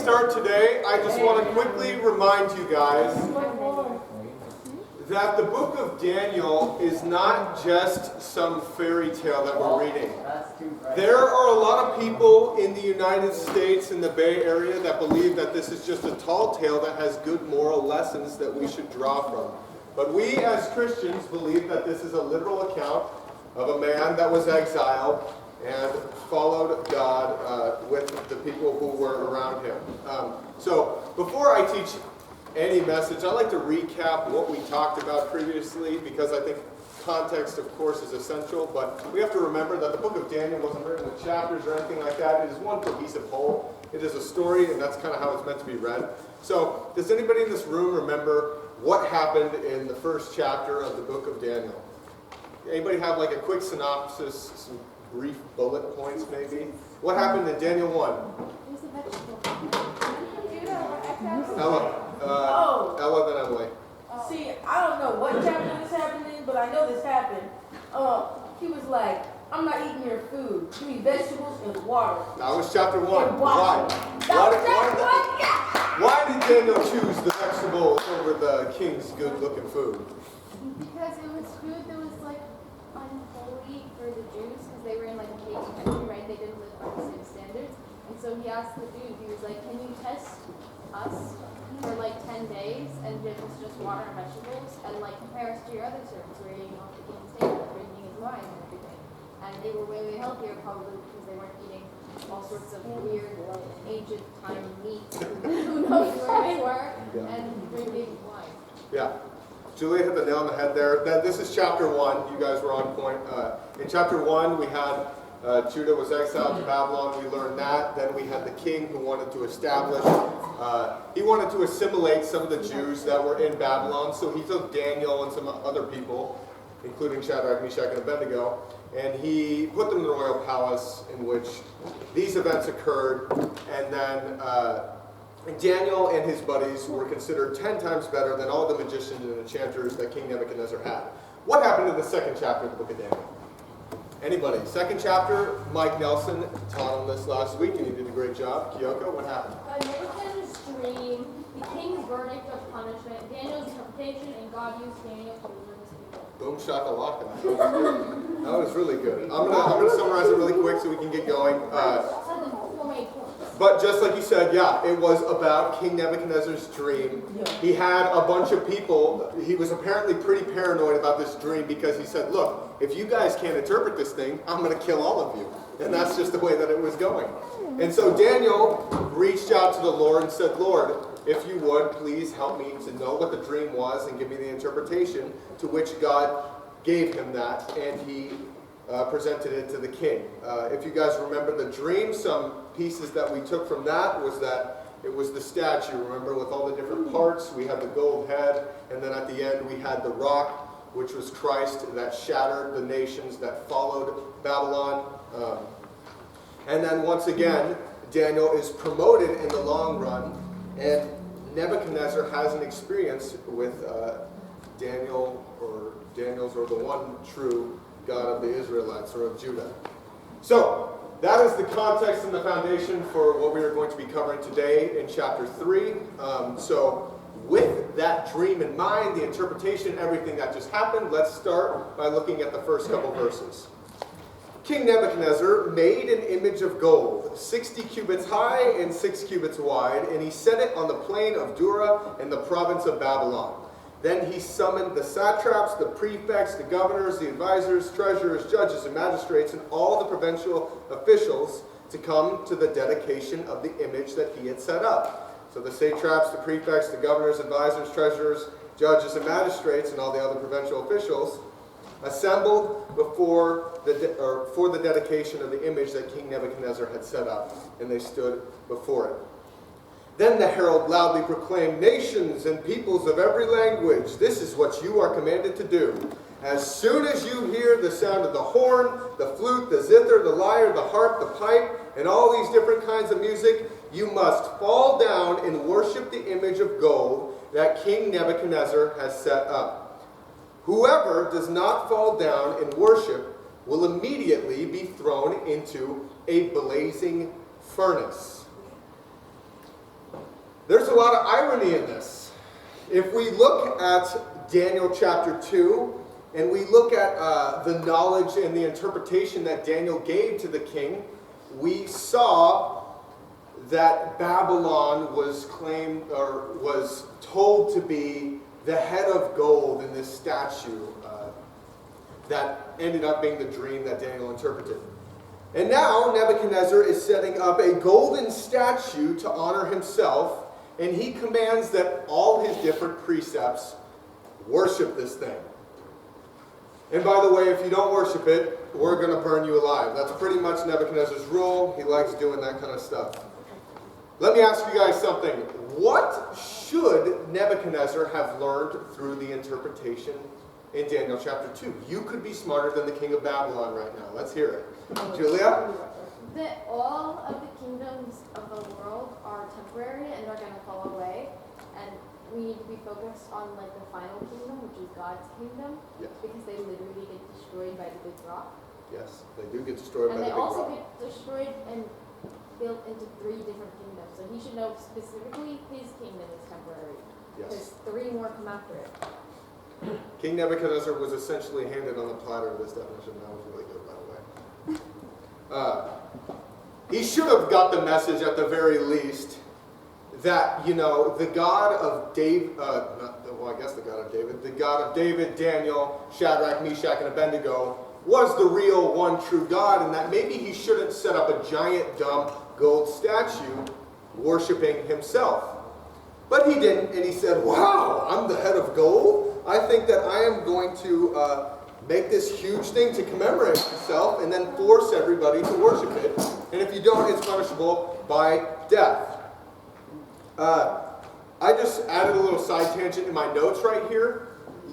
start today, I just want to quickly remind you guys that the book of Daniel is not just some fairy tale that we're reading. There are a lot of people in the United States, in the Bay Area, that believe that this is just a tall tale that has good moral lessons that we should draw from. But we as Christians believe that this is a literal account of a man that was exiled and followed God with the people who were around him. So before I teach any message, I'd like to recap what we talked about previously, because I think context, of course, is essential. But we have to remember that the book of Daniel wasn't written with chapters or anything like that. It is one cohesive whole. It is a story, and that's kind of how it's meant to be read. So does anybody in this room remember what happened in the first chapter of the book of Daniel? Anybody have like a quick synopsis, some brief bullet points maybe? What happened in Daniel 1? Ella, then Emily. See, I don't know what chapter this happened in, but I know this happened. He was like, I'm not eating your food. Give me vegetables and water. That was chapter 1. Why? Why did Daniel choose the vegetables over the king's good-looking food? Because it was food that was like unholy for the Jews, because they were in like a pagan country, right? They didn't live by the same standards. And so he asked the Jews, he was like, can you test us for like 10 days and give us just water and vegetables, and like compare us to your other servants who are eating off the king's table, drinking his wine and everything. And they were way healthier probably because they weren't eating all sorts of weird ancient time meat, who knows where they were, and drinking wine. Yeah. Julia hit the nail on the head there. This is chapter 1. You guys were on point. In chapter 1, we had Judah was exiled to Babylon. We learned that. Then we had the king who wanted to establish. He wanted to assimilate some of the Jews that were in Babylon. So he took Daniel and some other people, including Shadrach, Meshach, and Abednego, and he put them in the royal palace in which these events occurred. And then Daniel and his buddies were considered 10 times better than all the magicians and enchanters that King Nebuchadnezzar had. What happened in the second chapter of the book of Daniel? Anybody? Second chapter, Mike Nelson taught on this last week, and he did a great job. Kyoko, what happened? Nebuchadnezzar's dream, the king's verdict of punishment, Daniel's interpretation, and God used Daniel to deliver his people. Boom shakalaka. That was really good. I'm gonna summarize it really quick so we can get going. But just like you said, yeah, it was about King Nebuchadnezzar's dream. He had a bunch of people. He was apparently pretty paranoid about this dream because he said, look, if you guys can't interpret this thing, I'm going to kill all of you. And that's just the way that it was going. And so Daniel reached out to the Lord and said, Lord, if you would, please help me to know what the dream was and give me the interpretation, to which God gave him that, and he presented it to the king. If you guys remember the dream, some pieces that we took from that was that it was the statue, remember, with all the different parts. We had the gold head, and then at the end we had the rock, which was Christ, that shattered the nations that followed Babylon. And then once again, Daniel is promoted in the long run, and Nebuchadnezzar has an experience with Daniel's or the one true God of the Israelites, or of Judah. So, that is the context and the foundation for what we are going to be covering today in chapter 3. So, with that dream in mind, the interpretation, everything that just happened, let's start by looking at the first couple verses. King Nebuchadnezzar made an image of gold, 60 cubits high and 6 cubits wide, and he set it on the plain of Dura in the province of Babylon. Then he summoned the satraps, the prefects, the governors, the advisors, treasurers, judges, and magistrates, and all the provincial officials to come to the dedication of the image that he had set up. So the satraps, the prefects, the governors, advisors, treasurers, judges, and magistrates, and all the other provincial officials assembled for the dedication of the image that King Nebuchadnezzar had set up, and they stood before it. Then the herald loudly proclaimed, nations and peoples of every language, this is what you are commanded to do. As soon as you hear the sound of the horn, the flute, the zither, the lyre, the harp, the pipe, and all these different kinds of music, you must fall down and worship the image of gold that King Nebuchadnezzar has set up. Whoever does not fall down and worship will immediately be thrown into a blazing furnace. there's a lot of irony in this. If we look at Daniel chapter 2, and we look at the knowledge and the interpretation that Daniel gave to the king, we saw that Babylon was claimed, or was told to be the head of gold in this statue that ended up being the dream that Daniel interpreted. And now Nebuchadnezzar is setting up a golden statue to honor himself, and he commands that all his different precepts worship this thing. And by the way, if you don't worship it, we're going to burn you alive. That's pretty much Nebuchadnezzar's rule. He likes doing that kind of stuff. Let me ask you guys something. What should Nebuchadnezzar have learned through the interpretation in Daniel chapter 2? You could be smarter than the king of Babylon right now. Let's hear it. Julia? That all of the kingdoms of the world are temporary and they're going to fall away. And we need to be focused on like the final kingdom, which is God's kingdom. Yes. Because they literally get destroyed by the big rock. Yes, they do get destroyed by the big rock. And they also get destroyed and built into 3 different kingdoms. So he should know specifically his kingdom is temporary. Yes. Because 3 more come after it. King Nebuchadnezzar was essentially handed on the platter this definition. That was really good, by the way. He should have got the message at the very least that, you know, the God of David, I guess the God of David, the God of David, Daniel, Shadrach, Meshach, and Abednego was the real one true God, and that maybe he shouldn't set up a giant, dumb gold statue worshiping himself. But he didn't, and he said, wow, I'm the head of gold? I think that I am going to make this huge thing to commemorate myself and then force everybody to worship it. And if you don't, it's punishable by death. I just added a little side tangent in my notes right here.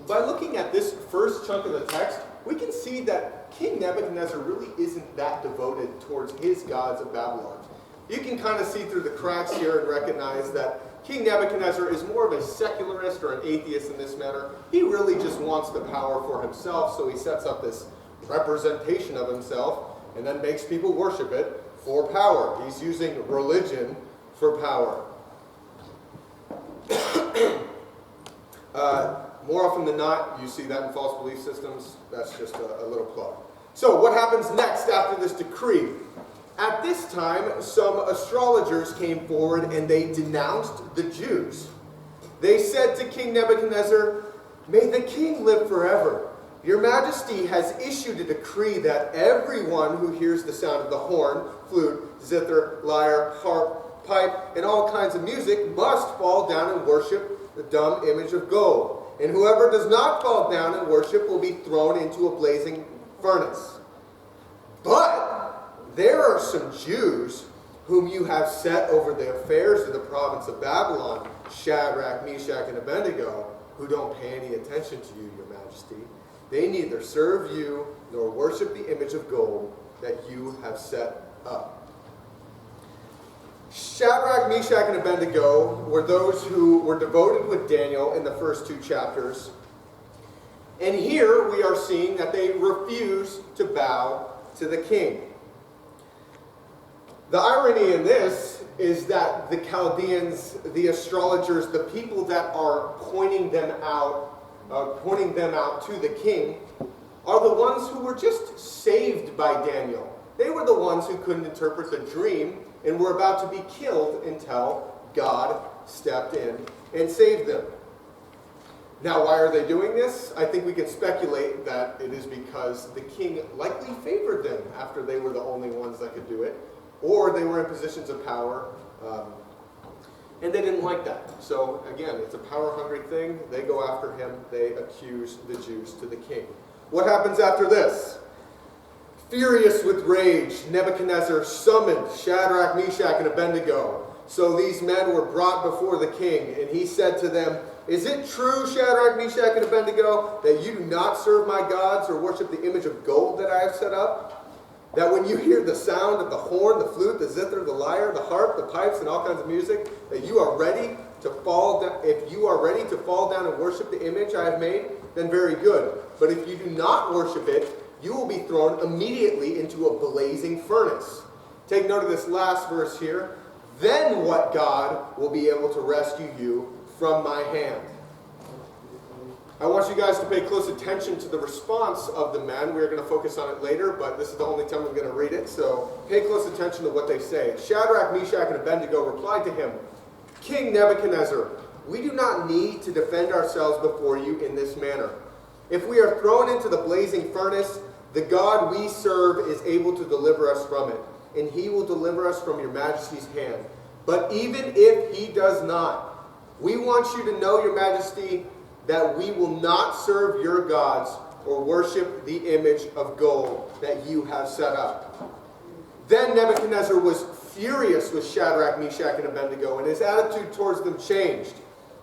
By looking at this first chunk of the text, we can see that King Nebuchadnezzar really isn't that devoted towards his gods of Babylon. You can kind of see through the cracks here and recognize that King Nebuchadnezzar is more of a secularist or an atheist in this matter. He really just wants the power for himself, so he sets up this representation of himself and then makes people worship it for power. He's using religion for power. More often than not, you see that in false belief systems. That's just a little plug. So what happens next after this decree? At this time, some astrologers came forward and they denounced the Jews. They said to King Nebuchadnezzar, "May the king live forever. Your Majesty has issued a decree that everyone who hears the sound of the horn, flute, zither, lyre, harp, pipe, and all kinds of music must fall down and worship the dumb image of gold. And whoever does not fall down and worship will be thrown into a blazing furnace. But there are some Jews whom you have set over the affairs of the province of Babylon, Shadrach, Meshach, and Abednego, who don't pay any attention to you, your Majesty. They neither serve you nor worship the image of gold that you have set up." Shadrach, Meshach, and Abednego were those who were devoted with Daniel in the first 2 chapters. And here we are seeing that they refuse to bow to the king. The irony in this is that the Chaldeans, the astrologers, the people that are pointing them out to the king, are the ones who were just saved by Daniel. They were the ones who couldn't interpret the dream and were about to be killed until God stepped in and saved them. Now, why are they doing this? I think we can speculate that it is because the king likely favored them after they were the only ones that could do it, or they were in positions of power, and they didn't like that. So again, it's a power-hungry thing. They go after him. They accuse the Jews to the king. What happens after this? Furious with rage, Nebuchadnezzar summoned Shadrach, Meshach, and Abednego. So these men were brought before the king, and he said to them, "Is it true, Shadrach, Meshach, and Abednego, that you do not serve my gods or worship the image of gold that I have set up? That when you hear the sound of the horn, the flute, the zither, the lyre, the harp, the pipes, and all kinds of music, that you are ready to fall down? If you are ready to fall down and worship the image I have made, then very good. But if you do not worship it, you will be thrown immediately into a blazing furnace." Take note of this last verse here. then what God will be able to rescue you from my hand? I want you guys to pay close attention to the response of the men. We're going to focus on it later, but this is the only time we're going to read it, so pay close attention to what they say. Shadrach, Meshach, and Abednego replied to him, King Nebuchadnezzar, we do not need to defend ourselves before you in this manner. If we are thrown into the blazing furnace, the God we serve is able to deliver us from it, and he will deliver us from your majesty's hand. But even if he does not, we want you to know, your majesty, that we will not serve your gods or worship the image of gold that you have set up. Then Nebuchadnezzar was furious with Shadrach, Meshach, and Abednego, and his attitude towards them changed.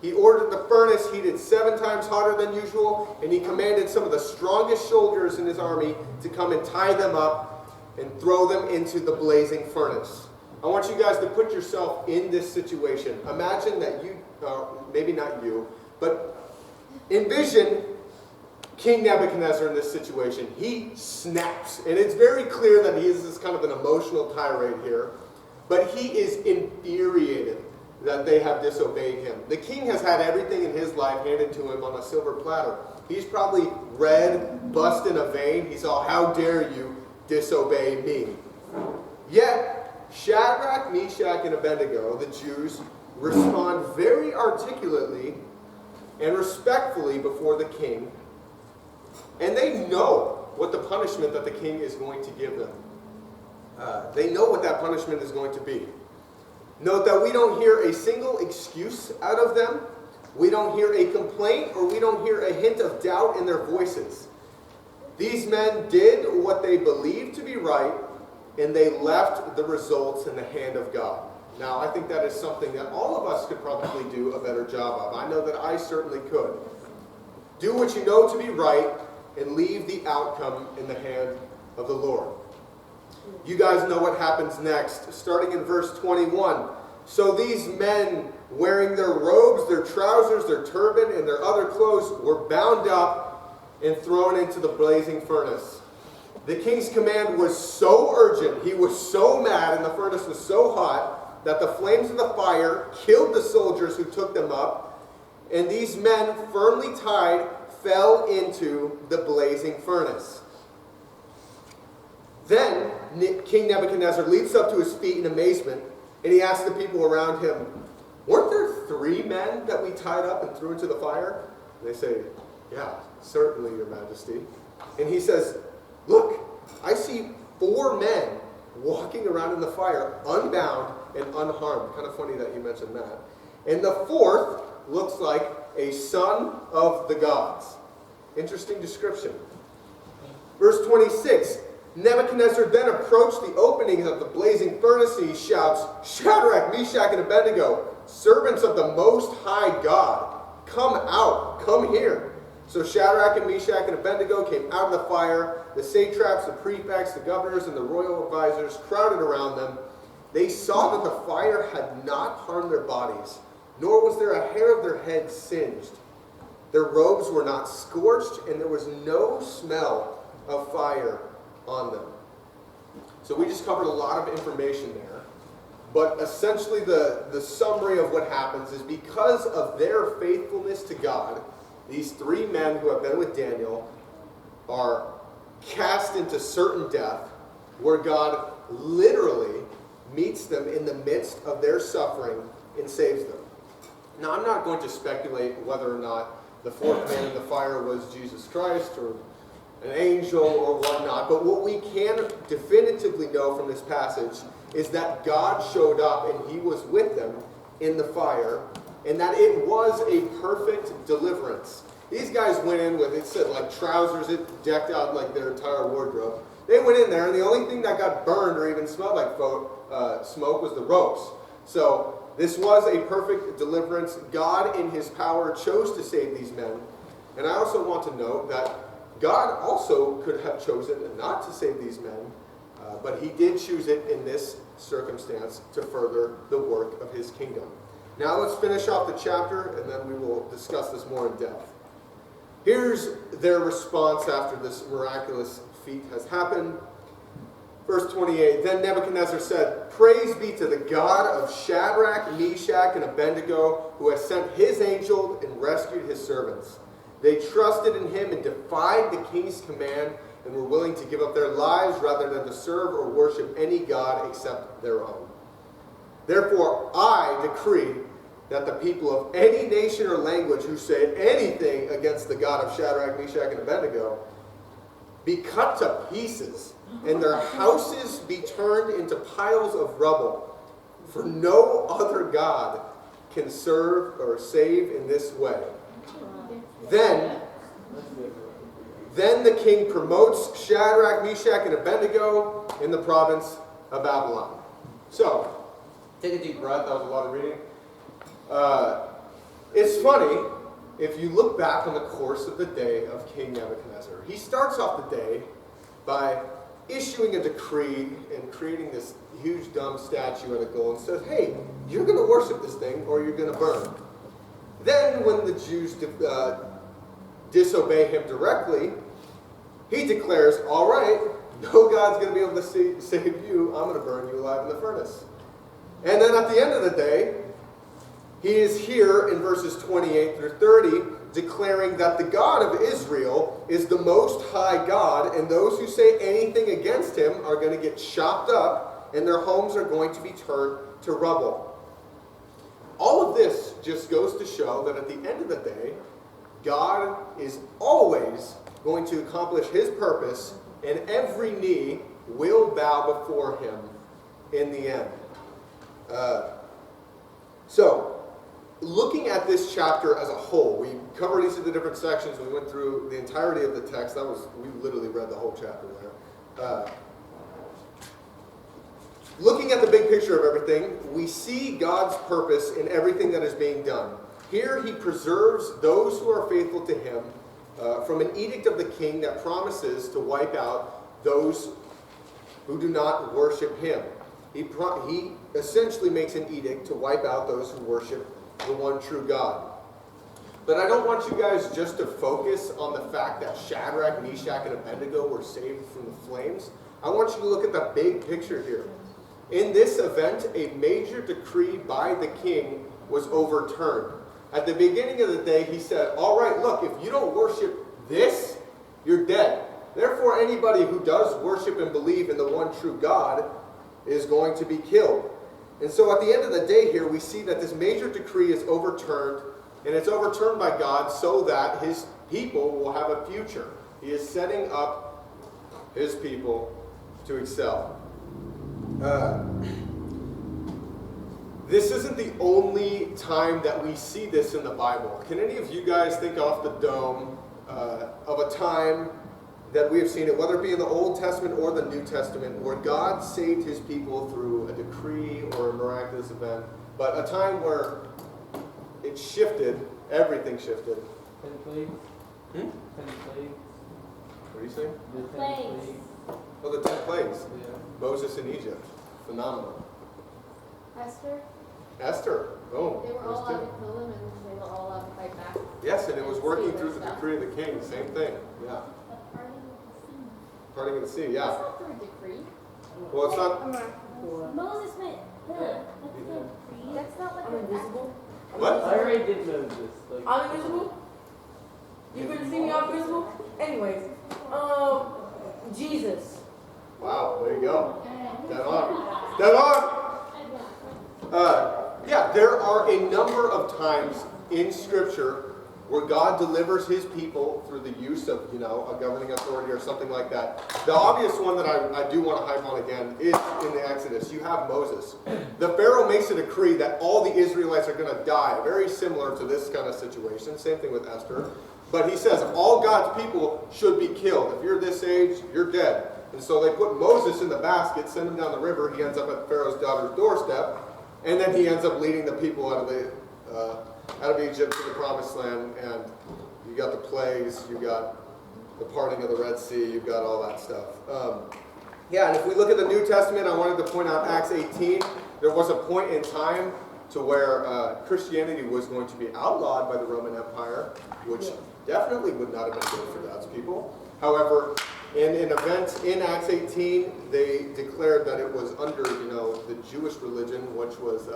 He ordered the furnace heated 7 times hotter than usual, and he commanded some of the strongest soldiers in his army to come and tie them up and throw them into the blazing furnace. I want you guys to put yourself in this situation. Imagine that you, maybe not you, but envision King Nebuchadnezzar in this situation. He snaps, and it's very clear that he is this kind of an emotional tirade here, but he is infuriated that they have disobeyed him. The king has had everything in his life handed to him on a silver platter. He's probably red, bust in a vein. He's all, how dare you disobey me? Yet, Shadrach, Meshach, and Abednego, the Jews, respond very articulately and respectfully before the king, and they know what the punishment that the king is going to give them. They know what that punishment is going to be. Note that we don't hear a single excuse out of them. We don't hear a complaint, or we don't hear a hint of doubt in their voices. These men did what they believed to be right, and they left the results in the hand of God. Now, I think that is something that all of us could probably do a better job of. I know that I certainly could. Do what you know to be right, and leave the outcome in the hand of the Lord. You guys know what happens next, starting in verse 21. So these men, wearing their robes, their trousers, their turban, and their other clothes, were bound up and thrown into the blazing furnace. The king's command was so urgent, he was so mad, and the furnace was so hot, that the flames of the fire killed the soldiers who took them up, and these men, firmly tied, fell into the blazing furnace. Then King Nebuchadnezzar leaps up to his feet in amazement, and he asks the people around him, weren't there 3 men that we tied up and threw into the fire? And they say, yeah, certainly, your majesty. And he says, look, I see 4 men walking around in the fire, unbound and unharmed. Kind of funny that you mentioned that. And the 4th looks like a son of the gods. Interesting description. Verse 26, Nebuchadnezzar then approached the openings of the blazing furnace, and he shouts, Shadrach, Meshach, and Abednego, servants of the Most High God, come out, come here. So Shadrach and Meshach and Abednego came out of the fire. The satraps, the prefects, the governors, and the royal advisors crowded around them. They saw that the fire had not harmed their bodies, nor was there a hair of their heads singed. Their robes were not scorched, and there was no smell of fire on them. So we just covered a lot of information there. But essentially the summary of what happens is, because of their faithfulness to God, these 3 men who have been with Daniel are cast into certain death, where God literally meets them in the midst of their suffering and saves them. Now, I'm not going to speculate whether or not the 4th man in the fire was Jesus Christ or an angel or whatnot, but what we can definitively know from this passage is that God showed up and he was with them in the fire, and that it was a perfect deliverance. These guys went in with, it said, like trousers, it decked out like their entire wardrobe. They went in there, and the only thing that got burned or even smelled like smoke was the ropes. So this was a perfect deliverance. God, in his power, chose to save these men. And I also want to note that God also could have chosen not to save these men, but he did choose it in this circumstance to further the work of his kingdom. Now let's finish off the chapter, and then we will discuss this more in depth. Here's their response after this miraculous feat has happened. Verse 28, then Nebuchadnezzar said, praise be to the God of Shadrach, Meshach, and Abednego, who has sent his angel and rescued his servants. They trusted in him and defied the king's command and were willing to give up their lives rather than to serve or worship any god except their own. Therefore, I decree that the people of any nation or language who say anything against the God of Shadrach, Meshach, and Abednego be cut to pieces, and their houses be turned into piles of rubble. For no other God can serve or save in this way. Then the king promotes Shadrach, Meshach, and Abednego in the province of Babylon. So, take a deep breath. That was a lot of reading. It's funny, if you look back on the course of the day of King Nebuchadnezzar, he starts off the day by issuing a decree and creating this huge dumb statue out of gold and says, hey, you're going to worship this thing or you're going to burn. Then when the Jews disobey him directly, he declares, all right, no God's going to be able to save you. I'm going to burn you alive in the furnace. And then at the end of the day, he is here in verses 28 through 30 declaring that the God of Israel is the most high God, and those who say anything against him are going to get chopped up, and their homes are going to be turned to rubble. All of this just goes to show that at the end of the day, God is always going to accomplish his purpose, and every knee will bow before him in the end. Looking at this chapter as a whole, we covered each of the different sections. We went through the entirety of the text. We literally read the whole chapter there. Looking at the big picture of everything, we see God's purpose in everything that is being done. Here he preserves those who are faithful to him from an edict of the king that promises to wipe out those who do not worship him. He essentially makes an edict to wipe out those who worship the one true God. But I don't want you guys just to focus on the fact that Shadrach, Meshach, and Abednego were saved from the flames. I want you to look at the big picture here. In this event, a major decree by the king was overturned. At the beginning of the day, he said, all right, look, if you don't worship this, you're dead. Therefore, anybody who does worship and believe in the one true God is going to be killed. And so at the end of the day here, we see that this major decree is overturned, and it's overturned by God so that his people will have a future. He is setting up his people to excel. This isn't the only time that we see this in the Bible. Can any of you guys think off the dome of a time that we have seen it, whether it be in the Old Testament or the New Testament, where God saved his people through a decree or a miraculous event, but a time where it shifted, everything shifted? 10 plagues. 10 plagues. What are you saying? The 10 Plagues. plagues. Oh, the 10 plagues. Yeah. Moses in Egypt. Phenomenal. Esther, Esther. Oh, they were there's all two. allowed to kill them, and they were all allowed to fight back. Yes, and it was working Save through their the stuff. decree of the king. Same thing. Yeah. Parting of the sea, yeah. That's not through a decree. Well, it's not. Moses meant That's not like I'm an invisible. What? I already did know this. Like, I'm invisible? You couldn't see me, I'm visible? Anyways, Jesus. Wow, there you go. Dead on. Dead on! Yeah, there are a number of times in Scripture where God delivers his people through the use of, a governing authority or something like that. The obvious one that I do want to hype on again is in the Exodus. You have Moses. The Pharaoh makes a decree that all the Israelites are going to die, very similar to this kind of situation. Same thing with Esther. But he says all God's people should be killed. If you're this age, you're dead. And so they put Moses in the basket, send him down the river. He ends up at Pharaoh's daughter's doorstep. And then he ends up leading the people out of Egypt to the promised land. And you got the plagues, you got the parting of the Red Sea, you've got all that stuff. And if we look at the New Testament, I wanted to point out Acts 18. There was a point in time to where Christianity was going to be outlawed by the Roman Empire, which definitely would not have been good for God's people. However, In an event in Acts 18, they declared that it was under, the Jewish religion, which was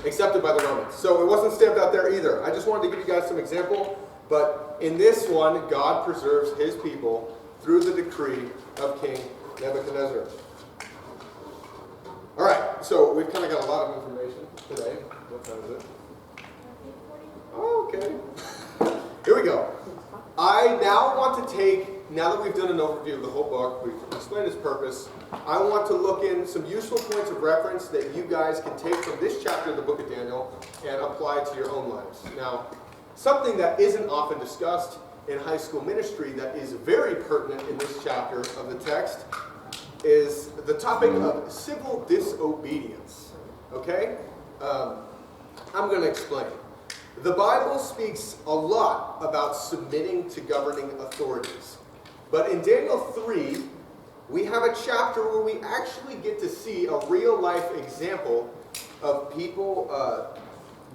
accepted by the Romans. So it wasn't stamped out there either. I just wanted to give you guys some example. But in this one, God preserves his people through the decree of King Nebuchadnezzar. All right, so we've kind of got a lot of information today. What time is it? Oh, okay. Here we go. I now want to take, now that we've done an overview of the whole book, we've explained its purpose, I want to look in some useful points of reference that you guys can take from this chapter of the book of Daniel and apply to your own lives. Now, something that isn't often discussed in high school ministry that is very pertinent in this chapter of the text is the topic of civil disobedience. Okay? I'm going to explain. The Bible speaks a lot about submitting to governing authorities. But in Daniel 3, we have a chapter where we actually get to see a real-life example of people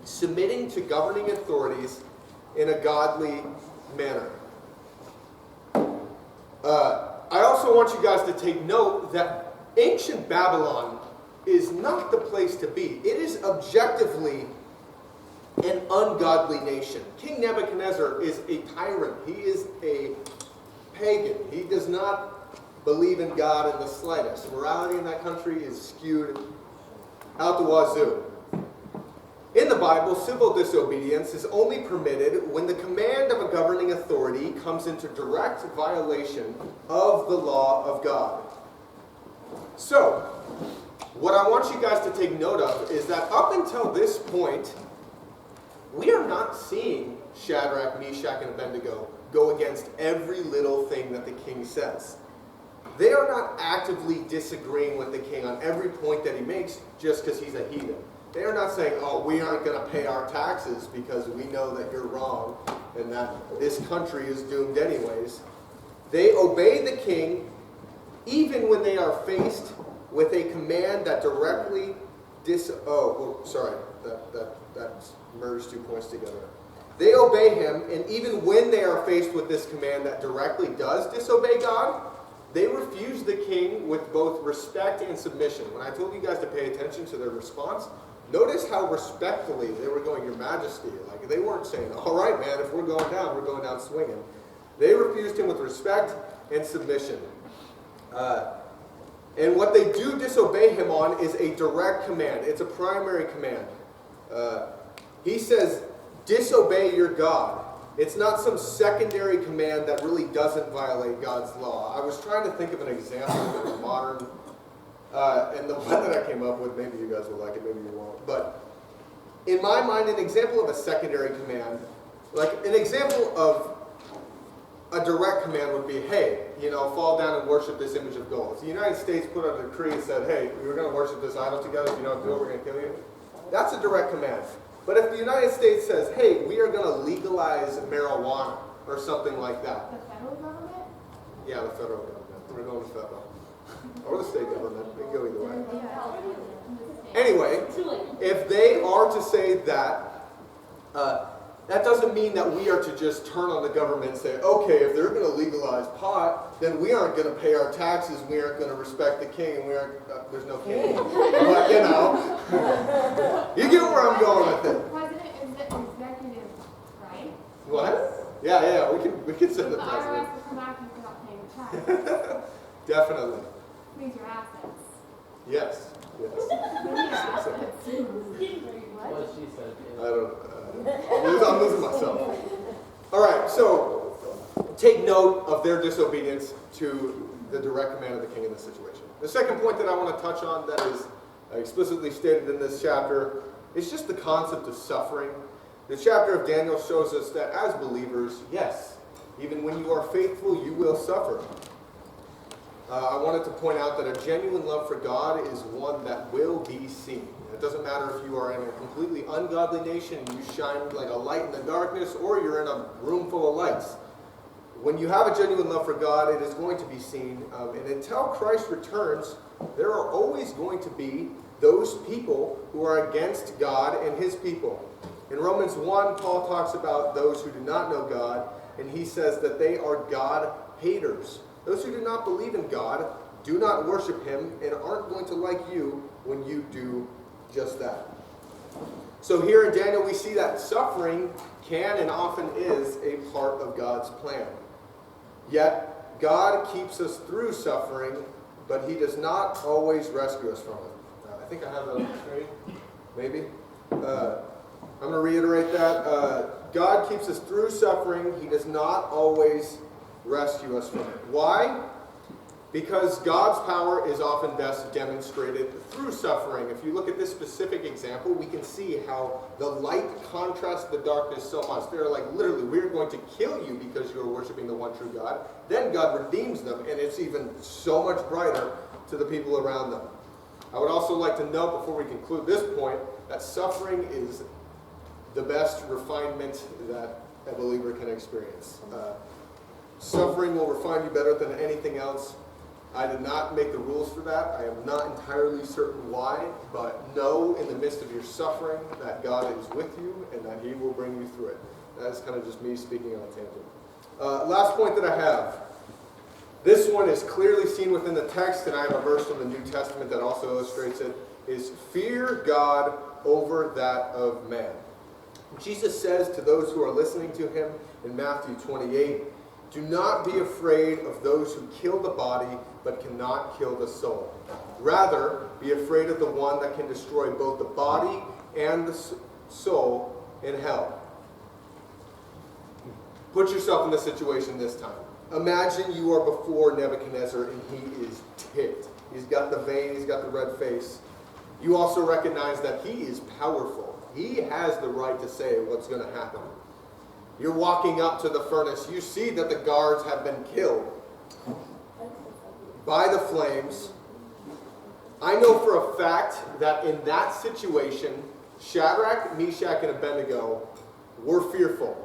submitting to governing authorities in a godly manner. I also want you guys to take note that ancient Babylon is not the place to be. It is objectively an ungodly nation. King Nebuchadnezzar is a tyrant. He is a pagan. He does not believe in God in the slightest. Morality in that country is skewed out the wazoo. In the Bible, civil disobedience is only permitted when the command of a governing authority comes into direct violation of the law of God. So, what I want you guys to take note of is that up until this point, we are not seeing Shadrach, Meshach, and Abednego go against every little thing that the king says. They are not actively disagreeing with the king on every point that he makes just because he's a heathen. They are not saying, oh, we aren't going to pay our taxes because we know that you're wrong and that this country is doomed anyways. They obey the king even when they are faced with a command that directly that merged 2 points together. They obey him, and even when they are faced with this command that directly does disobey God, they refuse the king with both respect and submission. When I told you guys to pay attention to their response, notice how respectfully they were going, Your Majesty. Like, they weren't saying, all right, man, if we're going down swinging. They refused him with respect and submission. And what they do disobey him on is a direct command. It's a primary command. He says, disobey your God. It's not some secondary command that really doesn't violate God's law. I was trying to think of an example of a modern, and the one that I came up with, maybe you guys will like it, maybe you won't. But in my mind, an example of a secondary command, like an example of a direct command would be, hey, fall down and worship this image of gold. If the United States put out a decree and said, hey, we're going to worship this idol together. If you don't do it, we're going to kill you. That's a direct command. But if the United States says, hey, we are going to legalize marijuana or something like that. The federal government? Yeah, the federal government. We're going to federal. Or the state government. They can go either way. Anyway, if they are to say that, that doesn't mean that we are to just turn on the government and say, okay, if they're going to legalize pot, then we aren't going to pay our taxes, we aren't going to respect the king, and we aren't, there's no king. But, you get where I'm going with it. President is executive, right? What? Yeah, we can send the The president. IRS will come after you for not paying your tax. Definitely. Means your assets. Yes. Maybe your assets. What she said. I don't I'm losing myself. All right, so take note of their disobedience to the direct command of the king in this situation. The second point that I want to touch on that is explicitly stated in this chapter is just the concept of suffering. The chapter of Daniel shows us that as believers, yes, even when you are faithful, you will suffer. I wanted to point out that a genuine love for God is one that will be seen. It doesn't matter if you are in a completely ungodly nation and you shine like a light in the darkness, or you're in a room full of lights. When you have a genuine love for God, it is going to be seen. And until Christ returns, there are always going to be those people who are against God and his people. In Romans 1, Paul talks about those who do not know God, and he says that they are God haters, those who do not believe in God, do not worship him, and aren't going to like you when you do just that. So here in Daniel, we see that suffering can and often is a part of God's plan. Yet, God keeps us through suffering, but he does not always rescue us from it. I think I have that on the screen. Maybe. I'm going to reiterate that. God keeps us through suffering. He does not always rescue us from it. Why? Because God's power is often best demonstrated through suffering. If you look at this specific example, we can see how the light contrasts the darkness so much. They're like, literally, we're going to kill you because you're worshiping the one true God. Then God redeems them, and it's even so much brighter to the people around them. I would also like to note, before we conclude this point, that suffering is the best refinement that a believer can experience. Suffering will refine you better than anything else. I did not make the rules for that. I am not entirely certain why, but know in the midst of your suffering that God is with you and that he will bring you through it. That's kind of just me speaking on a tangent. Last point that I have. This one is clearly seen within the text, and I have a verse from the New Testament that also illustrates it, is fear God over that of man. Jesus says to those who are listening to him in Matthew 28, do not be afraid of those who kill the body but cannot kill the soul. Rather, be afraid of the one that can destroy both the body and the soul in hell. Put yourself in the situation this time. Imagine you are before Nebuchadnezzar and he is ticked. He's got the vein, he's got the red face. You also recognize that he is powerful. He has the right to say what's going to happen. You're walking up to the furnace. You see that the guards have been killed by the flames. I know for a fact that in that situation, Shadrach, Meshach, and Abednego were fearful.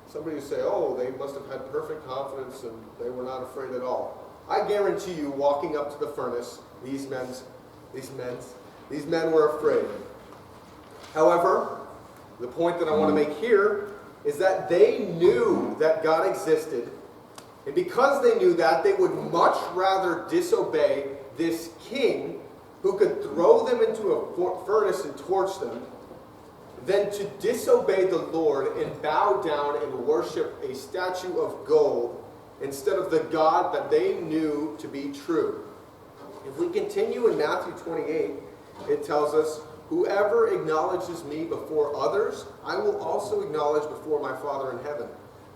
Somebody would say, oh, they must have had perfect confidence and they were not afraid at all. I guarantee you, walking up to the furnace, these men were afraid. However, the point that I want to make here is that they knew that God existed, and because they knew that, they would much rather disobey this king who could throw them into a furnace and torch them than to disobey the Lord and bow down and worship a statue of gold instead of the God that they knew to be true. If we continue in Matthew 28, it tells us, whoever acknowledges me before others, I will also acknowledge before my Father in heaven.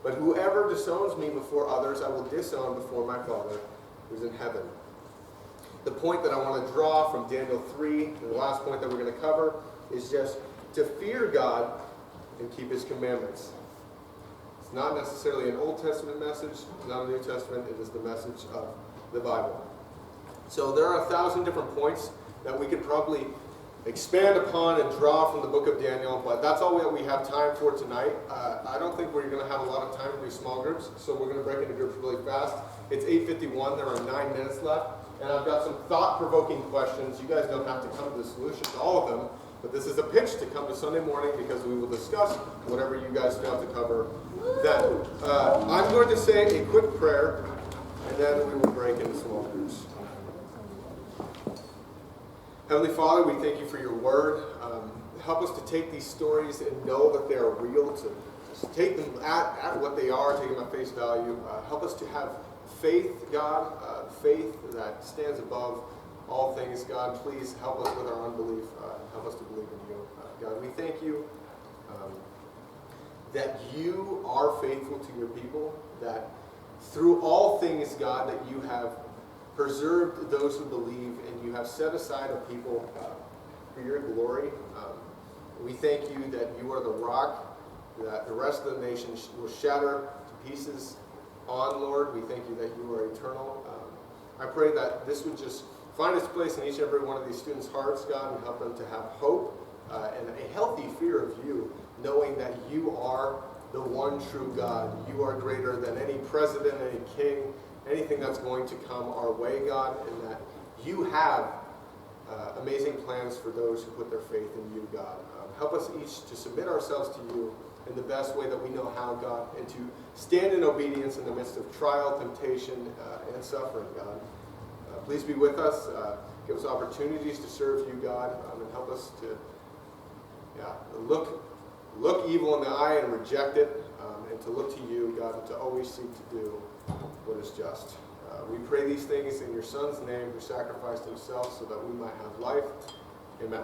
But whoever disowns me before others, I will disown before my Father who's in heaven. The point that I want to draw from Daniel 3, and the last point that we're going to cover, is just to fear God and keep his commandments. It's not necessarily an Old Testament message, it's not a New Testament, it is the message of the Bible. So there are 1,000 different points that we could probably expand upon and draw from the book of Daniel, but that's all that we have time for tonight. I don't think we're going to have a lot of time to do small groups, so we're going to break into groups really fast. It's 8:51, there are 9 minutes left, and I've got some thought-provoking questions. You guys don't have to come to the solution to all of them, but this is a pitch to come to Sunday morning because we will discuss whatever you guys fail to cover then. I'm going to say a quick prayer, and then we will break into small groups. Heavenly Father, we thank you for your word. Help us to take these stories and know that they are real, to just take them at what they are, take them at face value. Help us to have faith, God, faith that stands above all things. God, please help us with our unbelief. Help us to believe in you. God, we thank you that you are faithful to your people, that through all things, God, that you have preserved those who believe, and you have set aside a people for your glory. We thank you that you are the rock that the rest of the nation will shatter to pieces on, Lord. We thank you that you are eternal. I pray that this would just find its place in each and every one of these students' hearts, God, and help them to have hope and a healthy fear of you, knowing that you are the one true God. You are greater than any president, any king, anything that's going to come our way, God, and that you have amazing plans for those who put their faith in you, God. help us each to submit ourselves to you in the best way that we know how, God, and to stand in obedience in the midst of trial, temptation, and suffering, God. Please be with us. Give us opportunities to serve you, God, and help us to look evil in the eye and reject it, and to look to you, God, and to always seek to do what is just. We pray these things in your Son's name, who sacrificed himself so that we might have life. Amen.